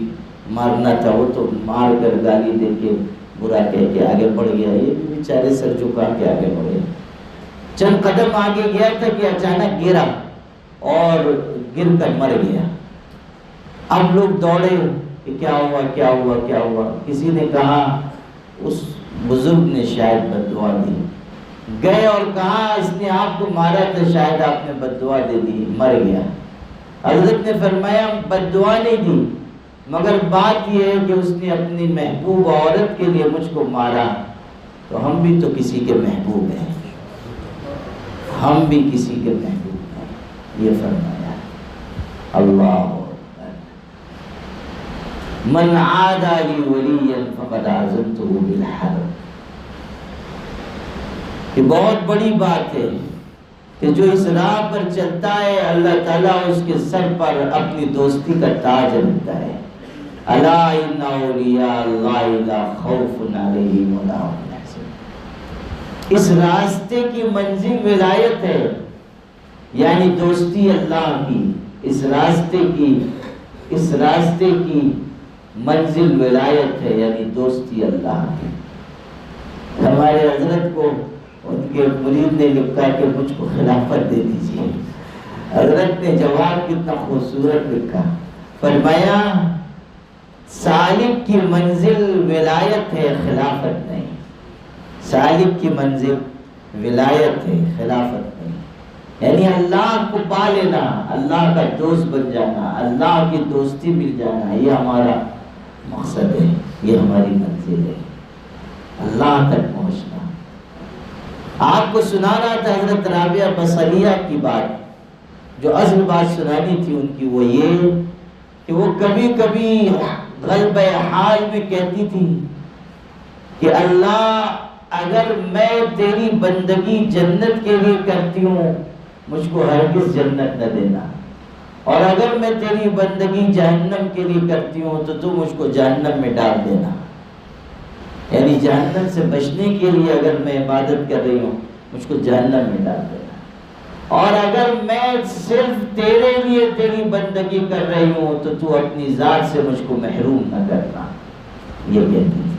مارنا تھا، وہ تو مار کر گالی دے کے برا کہہ کے آگے بڑھ گیا، یہ بھی بیچارے سر جھکا کے آگے بڑھے۔ چند قدم آگے گیا تھا کہ اچانک گرا اور گر کر مر گیا۔ اب لوگ دوڑے کہ کیا ہوا کیا ہوا کیا ہوا، کسی نے کہا اس بزرگ نے شاید بد دعا دی، گئے اور کہا اس نے آپ کو مارا تھا، شاید آپ نے بد دعا دے دی، مر گیا۔ حضرت نے فرمایا بد دعا نہیں دی، مگر بات یہ ہے کہ اس نے اپنی محبوب عورت کے لیے مجھ کو مارا، تو ہم بھی تو کسی کے محبوب ہیں، ہم بھی کسی کے محبوب ہیں، یہ فرمایا۔ اللہ من عادى لي وليا فقد آذنته بالحرب۔ یہ بہت بڑی بات ہے کہ جو اس راہ پر چلتا ہے اللہ تعالیٰ اس کے سر پر اپنی دوستی کا تاج رکھتا ہے۔ الا ان اولیاء اللہ لا خوف علیہم ولا هم يحزنون۔ اس راستے کی منزل ولایت ہے، یعنی دوستی اللہ کی، اس راستے کی منزل ولایت ہے، یعنی دوستی اللہ کی۔ ہمارے حضرت کو ان کے مرید نے لکھا کہ مجھ کو خلافت دے دیجیے۔ حضرت نے جواب کتنا خوبصورت لکھا، فرمایا سالک کی منزل ولایت ہے، خلافت نہیں۔ سالک کی منزل ولایت ہے، خلافت نہیں، یعنی اللہ کو پا لینا، اللہ کا دوست بن جانا، اللہ کی دوستی مل جانا، یہ ہمارا مقصد ہے، یہ ہماری منزل ہے، اللہ تک پہنچنا۔ آپ کو سنا رہا تھا حضرت رابعہ بصریہ کی بات، جو اصل بات سنانی تھی ان کی وہ یہ کہ وہ کبھی کبھی غلبہ حال میں کہتی تھی کہ اللہ اگر میں تیری بندگی جنت کے لیے کرتی ہوں مجھ کو ہرگز جنت نہ دینا، اور اگر میں تیری بندگی جہنم کے لیے کرتی ہوں تو مجھ کو جہنم میں ڈال دینا۔ یعنی جہنم سے بچنے کے لیے اگر میں عبادت کر رہی ہوں مجھ کو جہنم میں ڈال دینا، اور اگر میں صرف تیرے لیے تیری بندگی کر رہی ہوں تو اپنی ذات سے مجھ کو محروم نہ کرنا۔ یہ کہتی تھی،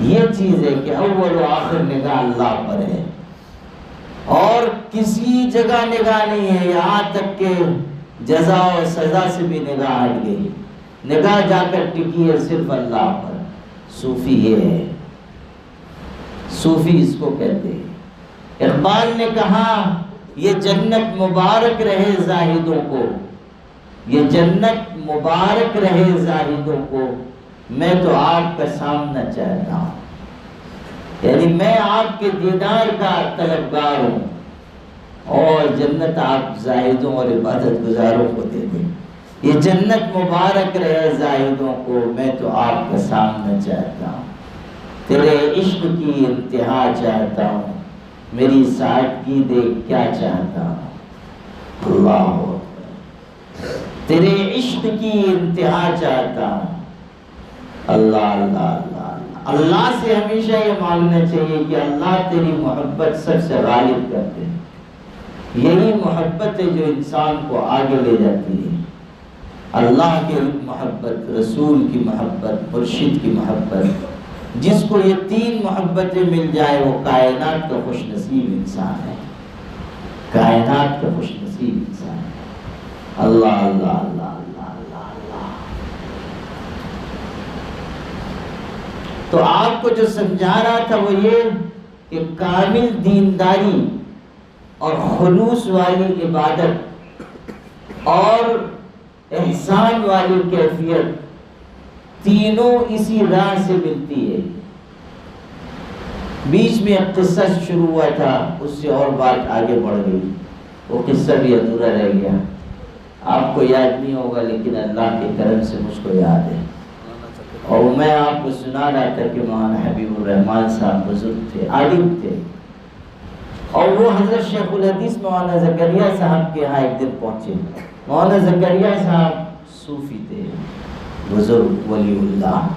یہ چیز ہے کہ اول و آخر نگاہ اللہ پر ہے، اور کسی جگہ نگاہ نہیں ہے، یہاں تک کہ جزا و سزا سے بھی نگاہ ہٹ گئی، نگاہ جا کر ٹکی ہے صرف اللہ پر۔ صوفی یہ ہے، صوفی اس کو کہتے ہیں۔ اقبال نے کہا یہ جنت مبارک رہے زاہدوں کو، یہ جنت مبارک رہے زاہدوں کو، میں تو آپ کا سامنا چاہتا ہوں، یعنی میں آپ کے دیدار کا طلبگار ہوں، اور جنت آپ زاہدوں اور عبادت گزاروں کو دے دیں۔ یہ جنت مبارک رہے زاہدوں کو، میں تو آپ کا سامنا چاہتا ہوں، تیرے عشق کی انتہا چاہتا ہوں، میری سادگی دیکھ کیا چاہتا ہوں، اللہ اکبر، تیرے عشق کی انتہا چاہتا ہوں، اللہ اللہ اللہ۔ اللہ سے ہمیشہ یہ مانگنا چاہیے کہ اللہ تیری محبت سب سے غالب کر دے، یہی محبت ہے جو انسان کو آگے لے جاتی ہے، اللہ کی محبت، رسول کی محبت، مرشد کی محبت۔ جس کو یہ تین محبتیں مل جائے وہ کائنات کا خوش نصیب انسان ہے، کائنات کا خوش نصیب انسان ہے۔ اللہ اللہ اللہ اللہ اللہ اللہ۔ تو آپ کو جو سمجھا رہا تھا وہ یہ کہ کامل دینداری اور خلوص والی عبادت اور احسان والی کیفیت تینوں اسی راہ سے ملتی ہے۔ بیچ میں ایک قصہ شروع ہوا تھا، اس سے اور بات آگے بڑھ گئی، وہ قصہ بھی ادھورا رہ گیا، آپ کو یاد نہیں ہوگا لیکن اللہ کے کرم سے مجھ کو یاد ہے، اور میں آپ کو سنا رہا تھا کہ مولانا حبیب الرحمان صاحب بزرگ تھے، عالم تھے، اور وہ حضرت شیخ الحدیث مولانا زکریا صاحب کے ہاں ایک دن پہنچے۔ مولانا زکریا صاحب صوفی تھے، بزرگ ولی اللہ،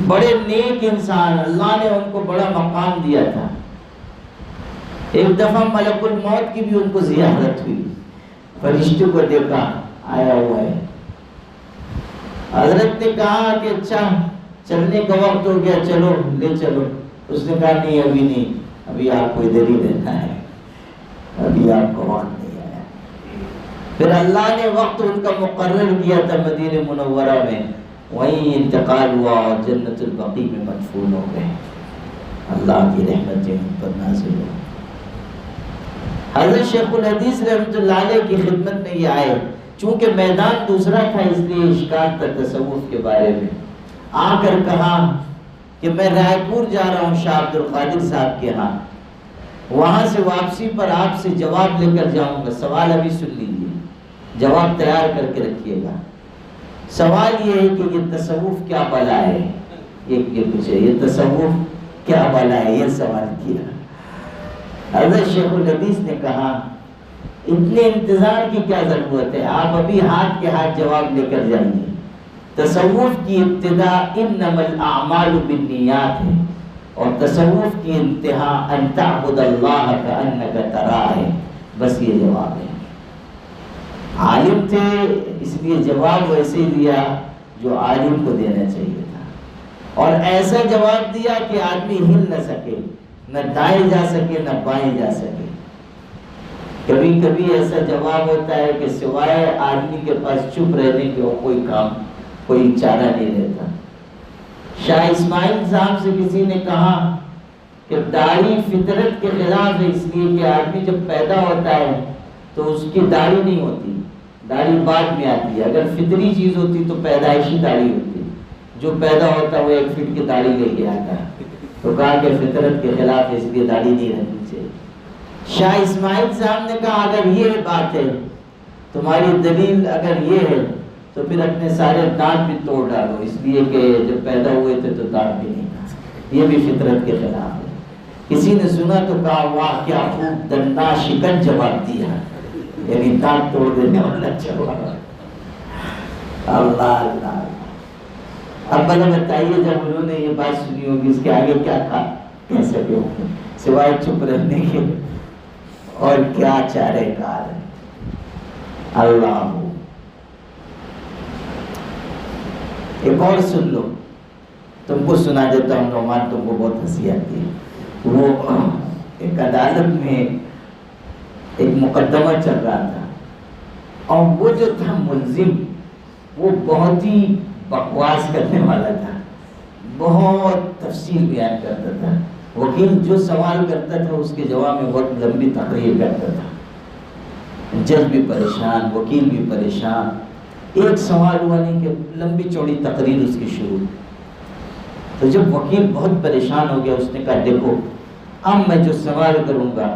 بڑے نیک انسان، اللہ نے ان کو بڑا مقام دیا تھا۔ ایک دفعہ ملک الموت کی بھی ان کو زیارت ہوئی، فرشتے کو دیکھا آیا ہوا ہے، حضرت نے کہا کہ اچھا چلنے کا وقت ہو گیا، چلو لے چلو۔ اس نے کہا نہیں ابھی نہیں، ابھی آپ کو ادھر ہی رہنا ہے، ابھی آپ کو وقت نہیں آیا۔ پھر اللہ نے وقت ان کا مقرر کیا تھا مدینہ منورہ میں، وہیں انتقال ہوا اور جنت البقیع میں مدفون ہو گئے۔ اللہ کی رحمتیں ان پر نازل ہو۔ حضرت شیخ الحدیث رحمۃ اللہ علیہ کی خدمت میں یہ آئے، چونکہ میدان دوسرا تھا اس لیے اشکال تھا تصوف کے بارے میں، آ کر کہا کہ میں رائے پور جا رہا ہوں شاہ عبد القادر صاحب کے ہاں، وہاں سے واپسی پر آپ سے جواب لے کر جاؤں گا، سوال ابھی سن لیجیے، جواب تیار کر کے رکھیے گا۔ سوال یہ ہے کہ یہ تصوف کیا بلا ہے، یہ پوچھے یہ تصوف کیا بلا ہے، یہ سوال کیا۔ حضرت شیخ الحدیث نے کہا اتنے انتظار کی کیا ضرورت ہے، آپ ابھی ہاتھ کے ہاتھ جواب لے کر جائیے۔ تصوف کی ابتدا انما الاعمال بالنیات ہے، اور تصوف کی انتہا ان تعبد اللہ کانک تراہ ہے، بس یہ جواب ہے۔ عالم تھے اس لیے جواب ویسے ہی دیا جو عالم کو دینا چاہیے تھا، اور ایسا جواب دیا کہ آدمی ہل نہ سکے، نہ دائیں جا سکے نہ بائیں جا سکے۔ کبھی کبھی ایسا جواب ہوتا ہے کہ سوائے آدمی کے پاس چپ رہنے کے کوئی کام، کوئی چارہ نہیں رہتا۔ شاہ اسماعیل صاحب سے کسی نے کہا کہ داڑھی فطرت کے خلاف ہے، اس لیے کہ آدمی جب پیدا ہوتا ہے تو اس کی داڑھی نہیں ہوتی، داڑھی بعد میں آتی ہے. اگر فطری چیز ہوتی تو پیدائشی داڑھی ہوتی. جو پیدا ہوتا ہے وہ 1 فٹ کی داڑھی لے کے آتا ہے. تو کہا کہ فطرت کے خلاف اس لیے داڑھی نہیں رہنی چاہیے. شاہ اسماعیل صاحب نے کہا اگر یہ بات ہے تمہاری دلیل اگر یہ ہے تو پھر اپنے سارے دانت بھی توڑ ڈالو, اس لیے کہ جب پیدا ہوئے تھے تو دانت بھی نہیں تھا. یہ بھی فطرت کے خلاف ہے. کسی نے سنا تو کہا واہ کیا خوب دنداں شکن جواب دیا, یعنی دانت توڑ دینے والا جواب. اللہ اللہ. اب بنا بتائیے جب انہوں نے یہ بات سنی ہوگی اس کے آگے کیا کہہ سکے ہوں گے سوائے چپ رہنے کے, اور کیا چارے کار ہے. اللہ. ایک اور سن لو, تم کو سنا دیتا ہوں. نعمان تم کو بہت ہنسی آتی ہے. وہ ایک عدالت میں ایک مقدمہ چل رہا تھا, اور وہ جو تھا ملزم وہ بہت ہی بکواس کرنے والا تھا, بہت تفصیل بیان کرتا تھا. وکیل جو سوال کرتا تھا اس کے جواب میں بہت لمبی تقریر کرتا تھا. جج بھی پریشان, وکیل بھی پریشان. ایک سوال ہوا نہیں کہ لمبی چوڑی تقریر اس کی شروع. تو جب وکیل بہت پریشان ہو گیا اس نے کہا دیکھو اب میں جو سوال کروں گا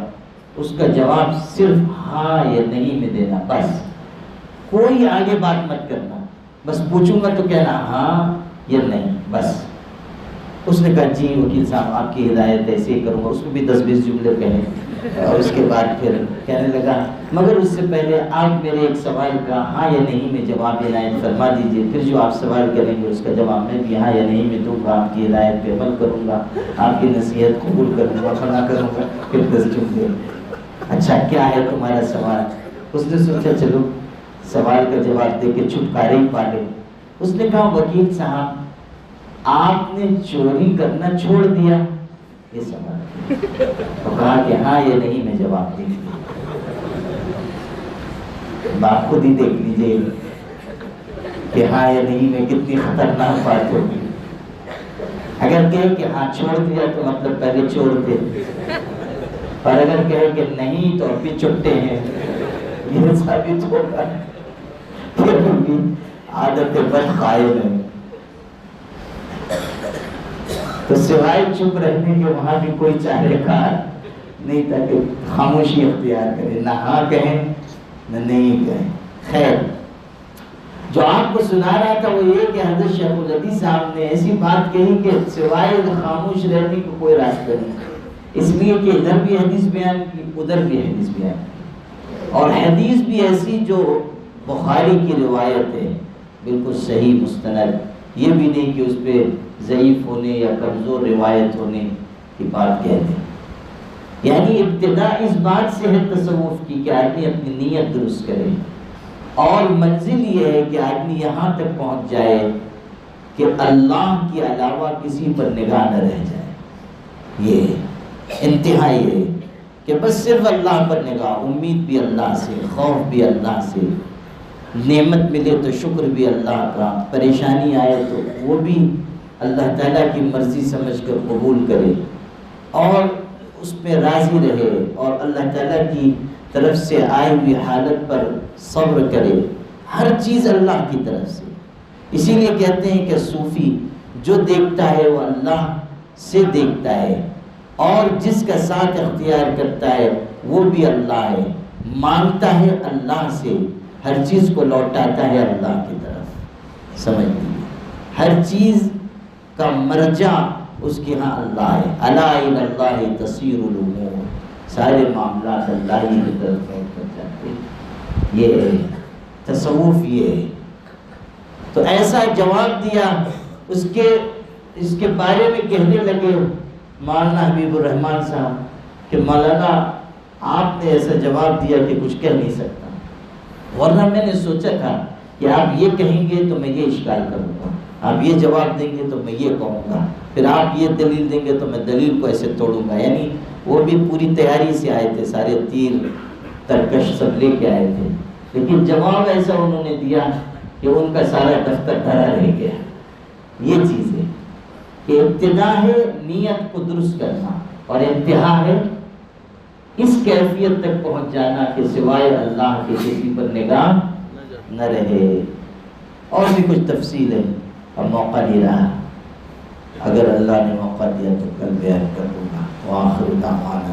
اس کا جواب صرف ہاں یا نہیں میں دینا, بس کوئی آگے بات مت کرنا, بس پوچھوں گا تو کہنا ہاں یا نہیں بس. اس نے کہا جی وکیل صاحب آپ کی ہدایت ایسے ہی کروں گا. اس کو بھی 10-20 جملے کہے, اور اس کے بعد پھر کہنے لگا مگر اس سے پہلے آپ میرے ایک سوال کا ہاں یا نہیں میں جواب عنایت فرما دیجیے, پھر جو آپ سوال کریں گے اس کا جواب میں بھی ہاں یا نہیں میں دوں گا, آپ کی ہدایت پہ عمل کروں گا, آپ کی نصیحت قبول کروں گا, فنا کروں گا. پھر 10 جملے. اچھا کیا ہے تمہارا سوال؟ اس نے سوچا چلو سوال کا جواب دے کے چھٹکارے ہی پا لے. اس نے کہا وکیل صاحب آپ نے چوری کرنا چھوڑ دیا, یہ سوال. تو کہا کہ ہاں یا نہیں میں جواب دیں گا. آپ خود ہی دیکھ لیجیے کہ ہاں یا نہیں میں کتنی خطرناک بات ہوگی. اگر کہے کہ ہاں چھوڑ دیا تو مطلب پہلے چھوڑ دے, اور اگر کہے کہ نہیں تو ابھی چھٹے ہیں, یہ ثابت ہوگا کہ بھی عادت بد قائم ہے. تو سوائے چپ رہنے کے وہاں بھی کوئی چارے کار نہیں تھا کہ خاموشی اختیار کرے, نہ ہاں کہیں نہ نہیں کہیں. خیر جو آپ کو سنا رہا تھا وہ یہ کہ حضرت شیخ الحدیث صاحب نے ایسی بات کہی کہ سوائے خاموش رہنے کو کوئی راستہ نہیں, اس لیے کہ ادھر بھی حدیث بیان کی ادھر بھی حدیث بیان کی, اور حدیث بھی ایسی جو بخاری کی روایت ہے بالکل صحیح مستند, یہ بھی نہیں کہ اس پہ ضعیف ہونے یا کمزور روایت ہونے کی بات کہتے ہیں. یعنی ابتدا اس بات سے ہے تصوف کی کہ آدمی اپنی نیت درست کرے, اور منزل یہ ہے کہ آدمی یہاں تک پہنچ جائے کہ اللہ کے علاوہ کسی پر نگاہ نہ رہ جائے. یہ انتہائی ہے کہ بس صرف اللہ پر نگاہ, امید بھی اللہ سے, خوف بھی اللہ سے, نعمت ملے تو شکر بھی اللہ کا, پریشانی آئے تو وہ بھی اللہ تعالیٰ کی مرضی سمجھ کر قبول کرے, اور اس پہ راضی رہے, اور اللہ تعالیٰ کی طرف سے آئی ہوئی حالت پر صبر کرے. ہر چیز اللہ کی طرف سے. اسی لیے کہتے ہیں کہ صوفی جو دیکھتا ہے وہ اللہ سے دیکھتا ہے, اور جس کا ساتھ اختیار کرتا ہے وہ بھی اللہ ہے, مانگتا ہے اللہ سے, ہر چیز کو لوٹاتا ہے اللہ کی طرف. سمجھ لیجیے ہر چیز کا مرجع اس کے ہاں اللہ ہے. الا الی اللہ تصیر الامور, سارے معاملات اللہ ہی کی طرف لوٹ کر جاتے ہیں. یہ ہے تصوف, یہ ہے. تو ایسا جواب دیا اس کے بارے میں کہنے لگے مولانا حبیب الرحمان صاحب کہ مولانا آپ نے ایسا جواب دیا کہ کچھ کہہ نہیں سکتا, ورنہ میں نے سوچا تھا کہ آپ یہ کہیں گے تو میں یہ اشکال کروں گا, آپ یہ جواب دیں گے تو میں یہ کہوں گا, پھر آپ یہ دلیل دیں گے تو میں دلیل کو ایسے توڑوں گا. یعنی وہ بھی پوری تیاری سے آئے تھے, سارے تیر ترکش سب لے کے آئے تھے, لیکن جواب ایسا انہوں نے دیا کہ ان کا سارا دفتر بھرا رہ گیا. یہ چیز ہے کہ ابتدا ہے نیت کو درست کرنا, اور انتہا ہے اس کیفیت تک پہنچ جانا کہ سوائے اللہ کے کسی پر نگاہ نہ رہے، اور بھی کچھ تفصیل ہے، اب موقع نہیں رہا، اگر اللہ نے موقع دیا تو کل بیان کر دوں گا۔ وآخر دعوانا